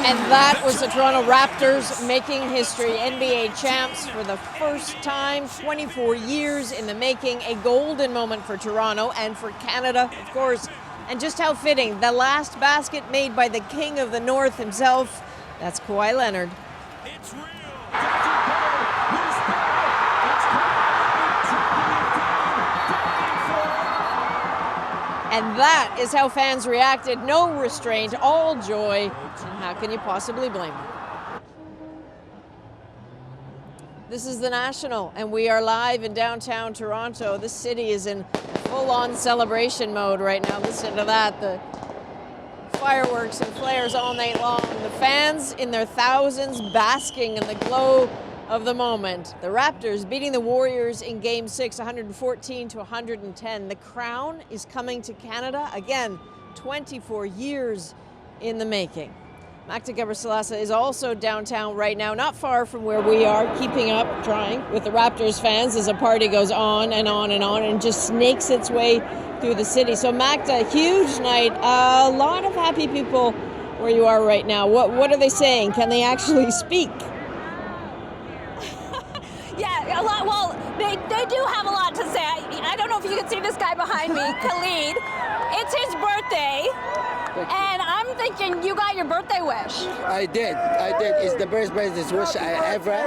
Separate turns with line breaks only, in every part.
And that was the Toronto Raptors making history, NBA champs for the first time, 24 years in the making, a golden moment for Toronto and for Canada, of course. And just how fitting, the last basket made by the king of the North himself, that's Kawhi Leonard.
It's real.
And that is how fans reacted. No restraint, all joy. And how can you possibly blame them? This is the National, and we are live in downtown Toronto. This city is in full-on celebration mode right now. Listen to that. The fireworks and flares all night long. The fans in their thousands basking in the glow of the moment. The Raptors beating the Warriors in Game 6, 114-110. The crown is coming to Canada. Again, 24 years in the making. Magda Gebrselassie is also downtown right now, not far from where we are, keeping up, trying, with the Raptors fans as the party goes on and on and on and just snakes its way through the city. So Magda, huge night, a lot of happy people where you are right now. What are they saying? Can they actually speak?
Yeah, a lot. Well, they do have a lot to say. I don't know if you can see this guy behind me, Khalid. It's his birthday, and I'm thinking you got your birthday wish.
I did. It's the best birthday wish I ever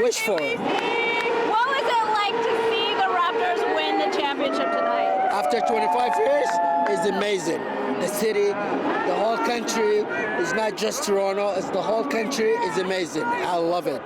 wished for.
What was it like to see the Raptors win the championship tonight?
After 25 years, it's amazing. The city, the whole country, it's not just Toronto, it's the whole country is amazing. I love it.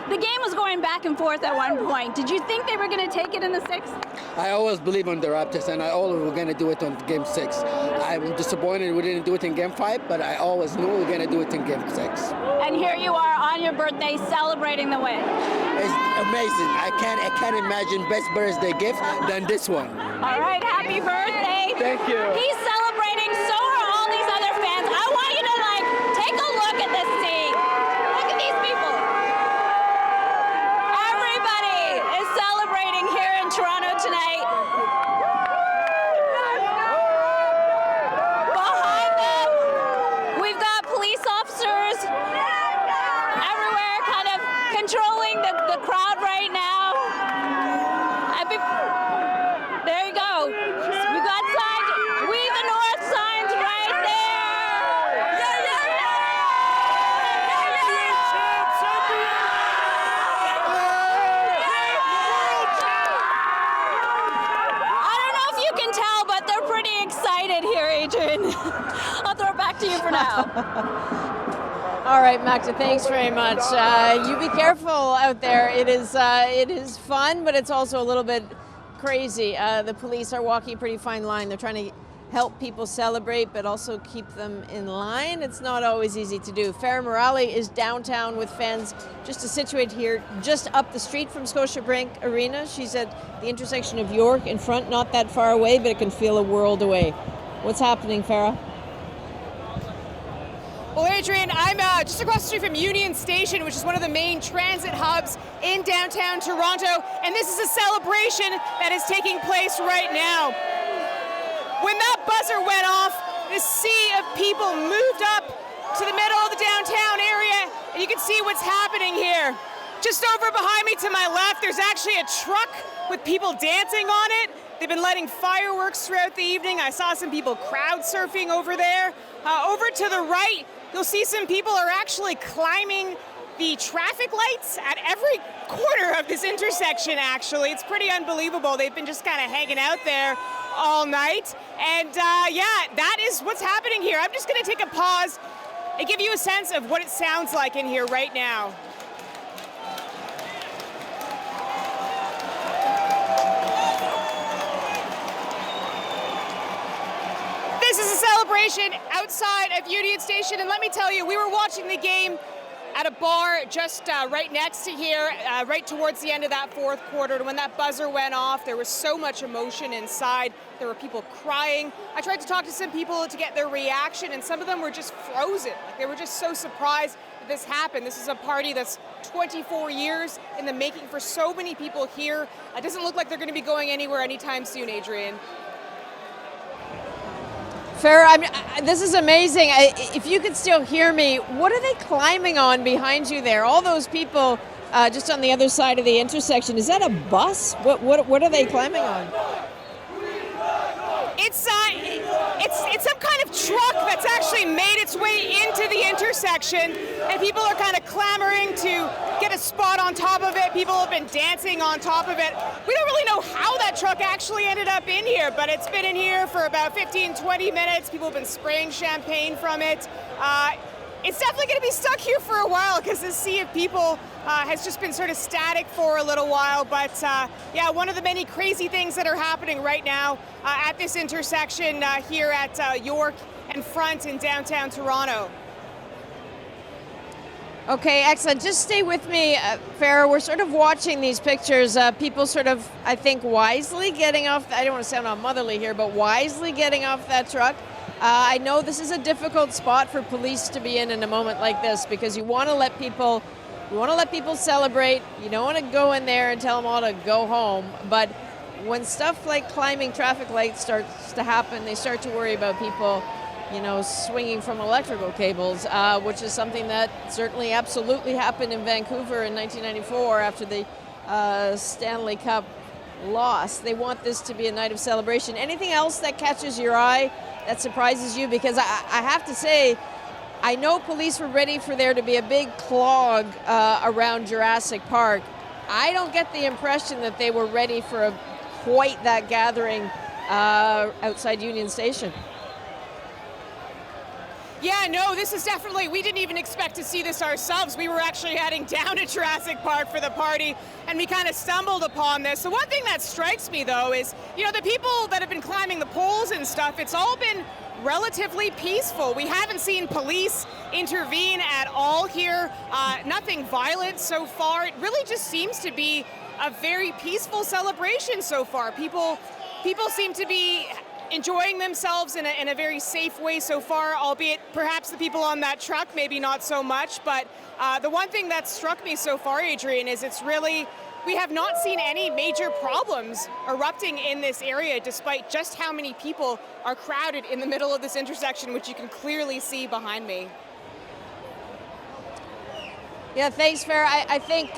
The game was going back and forth at one point. Did you think they were going to take it in the sixth?
I always believe in the Raptors, and I always were going to do it on Game 6. I'm disappointed we didn't do it in Game 5, but I always knew we were going to do it in Game 6.
And here you are on your birthday celebrating the win.
It's amazing. I can't imagine best birthday gift than this one.
All right, happy birthday.
Thank you.
He's celebrating, so are all these other fans. I want you to take a look at this scene. Look at these people. Everybody is celebrating here in Toronto tonight. Behind them, we've got police officers everywhere kind of controlling the crowd right now. There you go. We've got signs. We the North signs right there. I don't know if you can tell, but they're pretty excited here, Adrian. I'll throw it back to you for now.
All right, Magda, thanks very much. You be careful out there. It is fun, but it's also a little bit crazy. The police are walking a pretty fine line. They're trying to help people celebrate, but also keep them in line. It's not always easy to do. Farah Morali is downtown with fans just situated here, just up the street from Scotiabank Arena. She's at the intersection of York in front, not that far away, but it can feel a world away. What's happening, Farah?
Well, Adrian, I'm just across the street from Union Station, which is one of the main transit hubs in downtown Toronto, and this is a celebration that is taking place right now. When that buzzer went off, the sea of people moved up to the middle of the downtown area, and you can see what's happening here. Just over behind me to my left, there's actually a truck with people dancing on it. They've been lighting fireworks throughout the evening. I saw some people crowd surfing over there. Over to the right, you'll see some people are actually climbing the traffic lights at every corner of this intersection, actually. It's pretty unbelievable. They've been just kind of hanging out there all night. And yeah, that is what's happening here. I'm just going to take a pause and give you a sense of what it sounds like in here right now. This is a celebration outside of Union Station, and let me tell you, we were watching the game at a bar just right next to here, right towards the end of that fourth quarter. And when that buzzer went off, there was so much emotion inside. There were people crying. I tried to talk to some people to get their reaction, and some of them were just frozen. Like, they were just so surprised that this happened. This is a party that's 24 years in the making for so many people here. It doesn't look like they're going to be going anywhere anytime soon, Adrian.
Farah, this is amazing. If you could still hear me, what are they climbing on behind you there? All those people just on the other side of the intersection. Is that a bus? What are they climbing on?
It's some kind of truck that's actually made its way into the intersection, and people are kind of clamoring to get a spot on top of it. People have been dancing on top of it. We don't really know how that truck actually ended up in here, but it's been in here for about 15, 20 minutes. People have been spraying champagne from it. It's definitely going to be stuck here for a while because this sea of people has just been sort of static for a little while. But yeah, one of the many crazy things that are happening right now at this intersection here at York and Front in downtown Toronto.
Okay, excellent. Just stay with me, Farah. We're sort of watching these pictures. People sort of, I think, wisely getting off. I don't want to sound unmotherly here, but wisely getting off that truck. I know this is a difficult spot for police to be in a moment like this because you want to let people celebrate. You don't want to go in there and tell them all to go home. But when stuff like climbing traffic lights starts to happen, they start to worry about people, swinging from electrical cables, which is something that certainly absolutely happened in Vancouver in 1994 after the Stanley Cup loss. They want this to be a night of celebration. Anything else that catches your eye that surprises you? Because I have to say, I know police were ready for there to be a big clog around Jurassic Park. I don't get the impression that they were ready for quite that gathering outside Union Station.
Yeah, no, this is definitely, we didn't even expect to see this ourselves. We were actually heading down to Jurassic Park for the party, and we kind of stumbled upon this. The one thing that strikes me, though, is, the people that have been climbing the poles and stuff, it's all been relatively peaceful. We haven't seen police intervene at all here, nothing violent so far. It really just seems to be a very peaceful celebration so far. People seem to be enjoying themselves in a very safe way so far, albeit perhaps the people on that truck, maybe not so much. But the one thing that struck me so far, Adrian, is we have not seen any major problems erupting in this area, despite just how many people are crowded in the middle of this intersection, which you can clearly see behind me.
Yeah, thanks, Farah. I think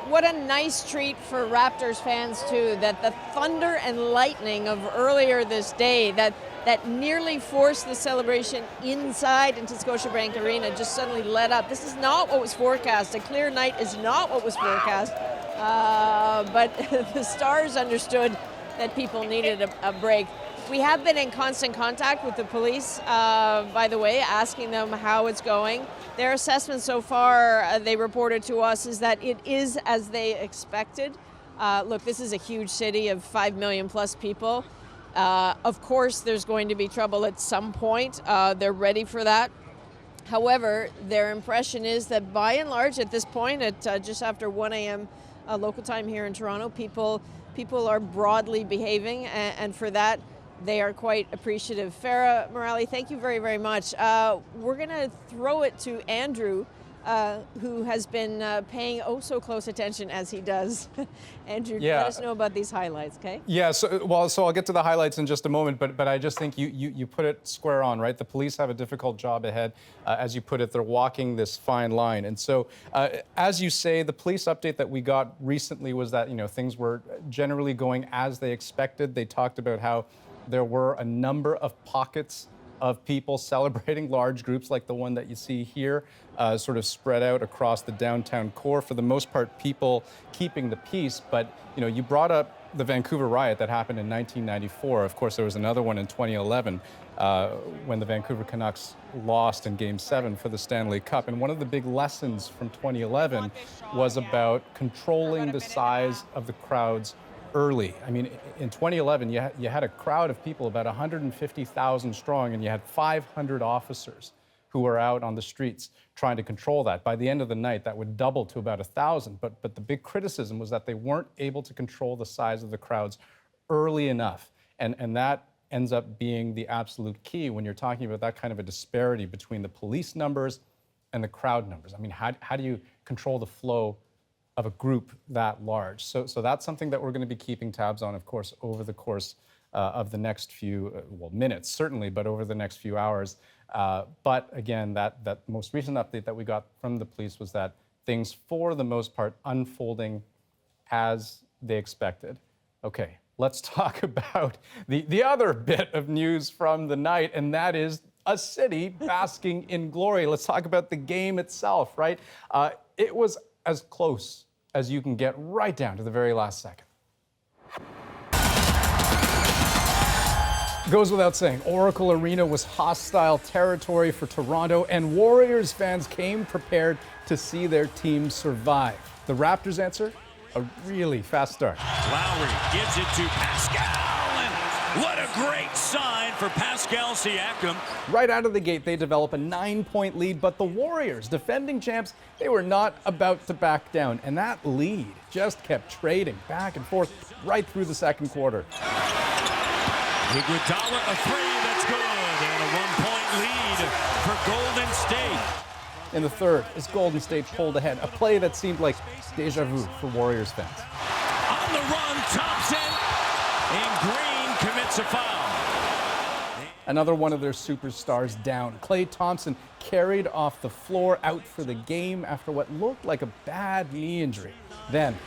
what a nice treat for Raptors fans, too, that the thunder and lightning of earlier this day that nearly forced the celebration inside into Scotiabank Arena just suddenly let up. This is not what was forecast. A clear night is not what was forecast. But the Stars understood that people needed a break. We have been in constant contact with the police, by the way, asking them how it's going. Their assessment so far, they reported to us, is that it is as they expected. Look, this is a huge city of 5 million plus people. Of course, there's going to be trouble at some point. They're ready for that. However, their impression is that by and large at this point, at just after 1 a.m. Local time here in Toronto, people are broadly behaving, and for that, they are quite appreciative. Farah Morali, thank you very, very much. We're going to throw it to Andrew, who has been paying so close attention as he does. Andrew, let us know about these highlights, okay?
Yeah, so I'll get to the highlights in just a moment, but I just think you put it square on, right? The police have a difficult job ahead. As you put it, they're walking this fine line. And so, as you say, the police update that we got recently was that, things were generally going as they expected. They talked about how there were a number of pockets of people celebrating, large groups like the one that you see here, sort of spread out across the downtown core. For the most part, people keeping the peace. But, you brought up the Vancouver riot that happened in 1994. Of course, there was another one in 2011 when the Vancouver Canucks lost in Game 7 for the Stanley Cup. And one of the big lessons from 2011 was about controlling the size of the crowds early. I mean, in 2011, you had a crowd of people about 150,000 strong, and you had 500 officers who were out on the streets trying to control that. By the end of the night, that would double to about 1,000. But the big criticism was that they weren't able to control the size of the crowds early enough. And that ends up being the absolute key when you're talking about that kind of a disparity between the police numbers and the crowd numbers. I mean, how do you control the flow of a group that large? So that's something that we're going to be keeping tabs on, of course, over the course of the next few, well, minutes certainly, but over the next few hours. But again, that most recent update that we got from the police was that things, for the most part, unfolding as they expected. Okay, let's talk about the other bit of news from the night, and that is a city basking in glory. Let's talk about the game itself, right? It was as close as you can get, right down to the very last second. Goes without saying, Oracle Arena was hostile territory for Toronto, and Warriors fans came prepared to see their team survive. The Raptors answer? A really fast start.
Lowry gives it to Pascal, and what a great sign for Pascal Siakam.
Right out of the gate, they develop a 9-point lead, but the Warriors, defending champs, they were not about to back down, and that lead just kept trading back and forth right through the second quarter.
Iguodala, a three, that's good, and a 1-point lead for Golden State.
In the third, as Golden State pulled ahead, a play that seemed like deja vu for Warriors fans.
On the run, Thompson, and Green commits a foul.
Another one of their superstars down. Klay Thompson carried off the floor, out for the game after what looked like a bad knee injury. Then,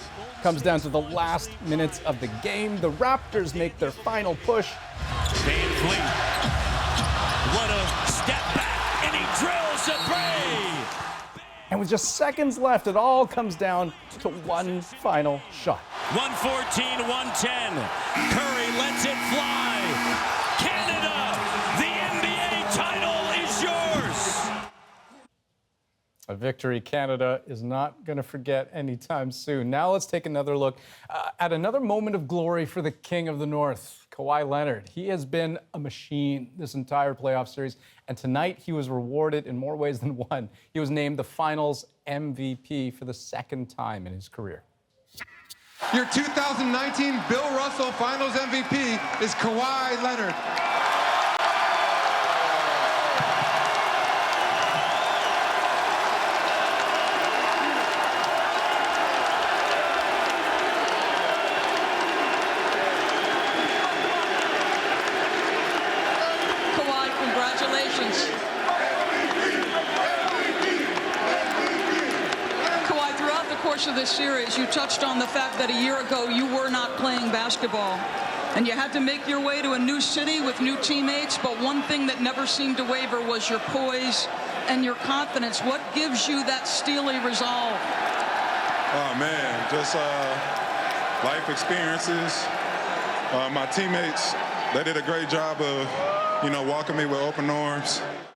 comes down to the last minutes of the game. The Raptors make their final push.
Van Fleet, what a step back, and he drills a three.
And with just seconds left, it all comes down to one final shot.
114 to 110. Curry lets it fly. Canada, the NBA title is yours.
A victory Canada is not going to forget anytime soon. Now let's take another look at another moment of glory for the King of the North, Kawhi Leonard. He has been a machine this entire playoff series, and tonight he was rewarded in more ways than one. He was named the Finals MVP for the second time in his career.
Your 2019 Bill Russell Finals MVP is Kawhi Leonard.
Of this series, you touched on the fact that a year ago you were not playing basketball and you had to make your way to a new city with new teammates, but one thing that never seemed to waver was your poise and your confidence. What gives you that steely resolve?
Oh man, just life experiences. My teammates, they did a great job of, welcoming me with open arms.